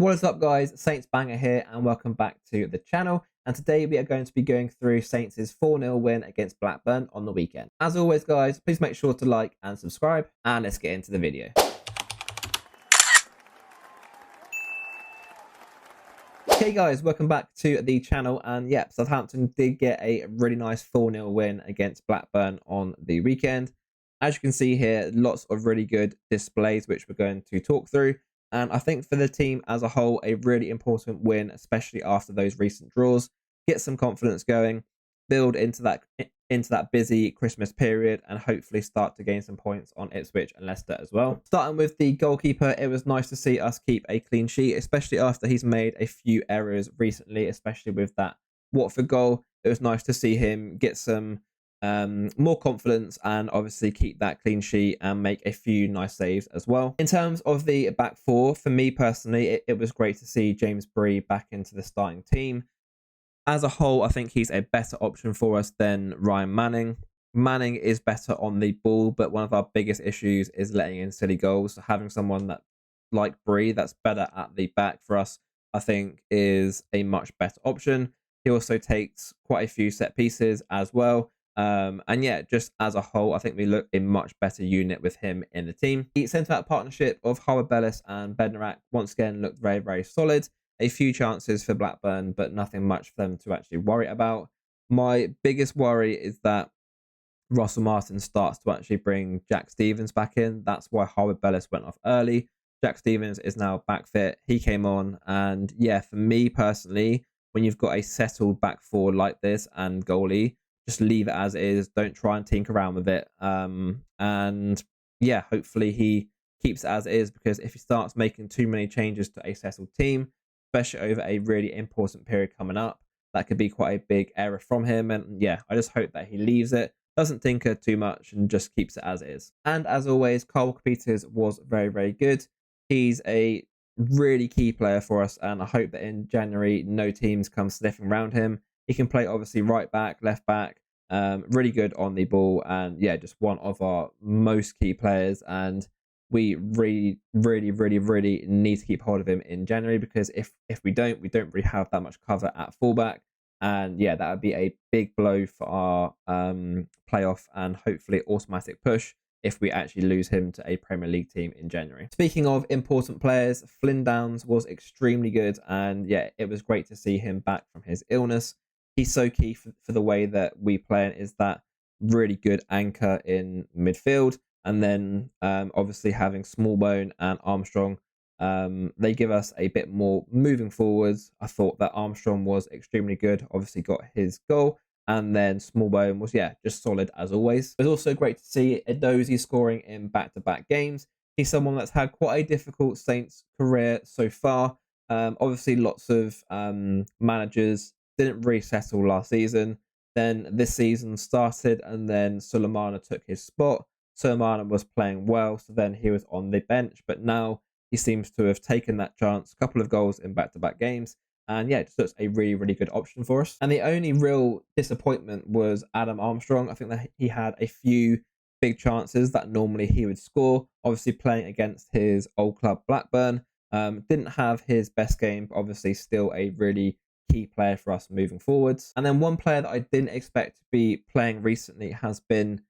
What is up, guys? Saintsbanger here, and welcome back to the channel. And today we are going to be going through Saints' 4-0 win against Blackburn on the weekend. As always, guys, please make sure to like and subscribe, and let's get into the video. Okay, guys, welcome back to the channel. And yep, Southampton did get a really nice 4-0 win against Blackburn on the weekend. As you can see here, lots of really good displays, which we're going to talk through. And I think for the team as a whole, a really important win, especially after those recent draws. Get some confidence going, build into that busy Christmas period, and hopefully start to gain some points on Ipswich and Leicester as well. Starting with the goalkeeper, it was nice to see us keep a clean sheet, especially after he's made a few errors recently, especially with that Watford goal. It was nice to see him get some more confidence and obviously keep that clean sheet and make a few nice saves as well. In terms of the back four, for me personally, it was great to see James Bree back into the starting team. As a whole, I think he's a better option for us than Ryan Manning. Manning is better on the ball, but one of our biggest issues is letting in silly goals. So having someone that, like Bree, that's better at the back for us, I think is a much better option. He also takes quite a few set pieces as well. And yeah, just as a whole, I think we look a much better unit with him in the team. The centre-back partnership of Howard Bellis and Bednarak once again looked very, very solid. A few chances for Blackburn, but nothing much for them to actually worry about. My biggest worry is that Russell Martin starts to actually bring Jack Stevens back in. That's why Howard Bellis went off early. Jack Stevens is now back fit. He came on, and yeah, for me personally, when you've got a settled back four like this and goalie, just leave it as is. Don't try and tinker around with it. And yeah, hopefully he keeps it as it is, because if he starts making too many changes to a settled team, especially over a really important period coming up, that could be quite a big error from him. And yeah, I just hope that he leaves it, doesn't tinker too much, and just keeps it as is. And as always, Carl Peters was very, very good. He's a really key player for us, and I hope that in January no teams come sniffing around him. He can play obviously right back, left back, really good on the ball, and yeah, just one of our most key players. And we really need to keep hold of him in January, because if we don't really have that much cover at fullback. And yeah, that would be a big blow for our playoff and hopefully automatic push if we actually lose him to a Premier League team in January. Speaking of important players, Flynn Downs was extremely good, and yeah, it was great to see him back from his illness. He's so key for the way that we play, and is that really good anchor in midfield. And then obviously having Smallbone and Armstrong, they give us a bit more moving forwards. I thought that Armstrong was extremely good, obviously got his goal, and then Smallbone was, yeah, just solid as always. It was also great to see Edozie scoring in back-to-back games. He's someone that's had quite a difficult Saints career so far. Obviously lots of managers didn't really settle last season. Then this season started, and then Sulemana took his spot. Sulemana was playing well, so then he was on the bench, but now he seems to have taken that chance. A couple of goals in back-to-back games, and yeah, it just looks a really good option for us. And the only real disappointment was Adam Armstrong. I think that he had a few big chances that normally he would score. Obviously playing against his old club Blackburn, didn't have his best game, but obviously still a really key player for us moving forwards. And then one player that I didn't expect to be playing recently has been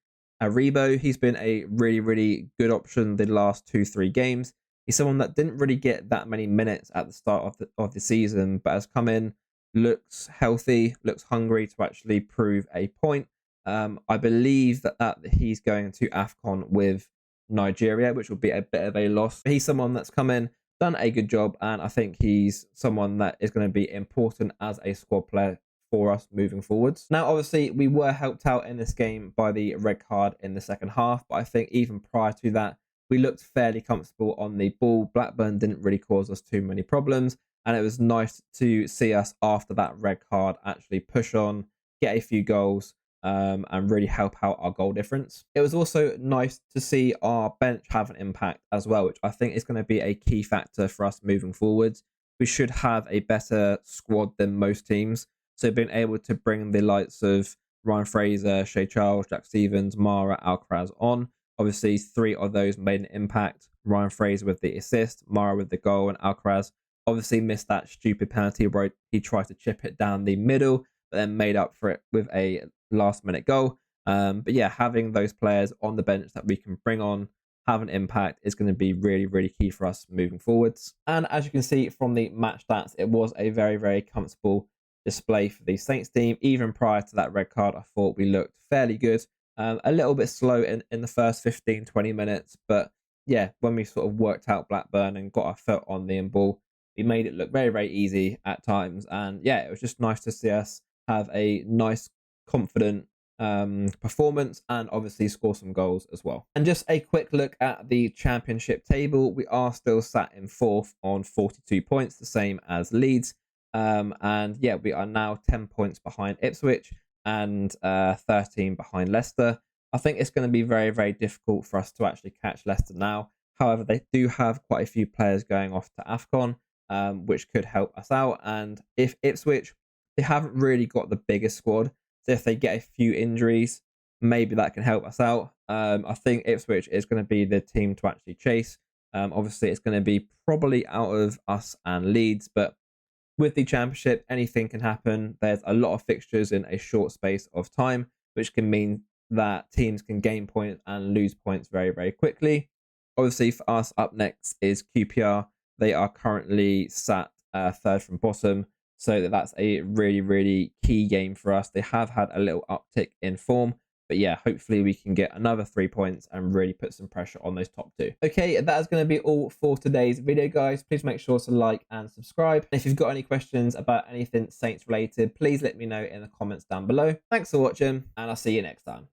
Aribo. He's been a really good option the last 2-3 games. He's someone that didn't really get that many minutes at the start of the season, but has come in, looks healthy, looks hungry to actually prove a point. I believe that he's going to AFCON with Nigeria, which will be a bit of a loss. He's someone that's come in, done a good job, and I think he's someone that is going to be important as a squad player for us moving forwards. Now, obviously, we were helped out in this game by the red card in the second half, but I think even prior to that, we looked fairly comfortable on the ball. Blackburn didn't really cause us too many problems, and it was nice to see us after that red card actually push on, get a few goals, and really help out our goal difference. It was also nice to see our bench have an impact as well, which I think is going to be a key factor for us moving forwards. We should have a better squad than most teams. So being able to bring the likes of Ryan Fraser, Shea Charles, Jack Stevens, Mara, Alcaraz on. Obviously, 3 of those made an impact. Ryan Fraser with the assist, Mara with the goal, and Alcaraz Obviously missed that stupid penalty where he tried to chip it down the middle, but then made up for it with a last minute goal. But yeah, having those players on the bench that we can bring on, have an impact, is going to be really, really key for us moving forwards. And as you can see from the match stats, it was a very, very comfortable display for the Saints team. Even prior to that red card, I thought we looked fairly good. A little bit slow in the first 15-20 minutes, but yeah, when we sort of worked out Blackburn and got our foot on the ball, we made it look very, very easy at times. And yeah, it was just nice to see us have a nice, confident performance and obviously score some goals as well. And just a quick look at the championship table. We are still sat in 4th on 42 points, the same as Leeds. And yeah, we are now 10 points behind Ipswich and 13 behind Leicester. I think it's going to be very, very difficult for us to actually catch Leicester now. However, they do have quite a few players going off to AFCON, which could help us out. And if Ipswich, they haven't really got the biggest squad. So if they get a few injuries, maybe that can help us out. I think Ipswich is going to be the team to actually chase. Obviously, it's going to be probably out of us and Leeds, but with the championship, anything can happen. There's a lot of fixtures in a short space of time, which can mean that teams can gain points and lose points very, very quickly. Obviously, for us, up next is QPR. They are currently sat third from bottom, so that's a really, really key game for us. They have had a little uptick in form, but yeah, hopefully we can get another 3 points and really put some pressure on those top 2. Okay, that is going to be all for today's video, guys. Please make sure to like and subscribe. And if you've got any questions about anything Saints related, please let me know in the comments down below. Thanks for watching, and I'll see you next time.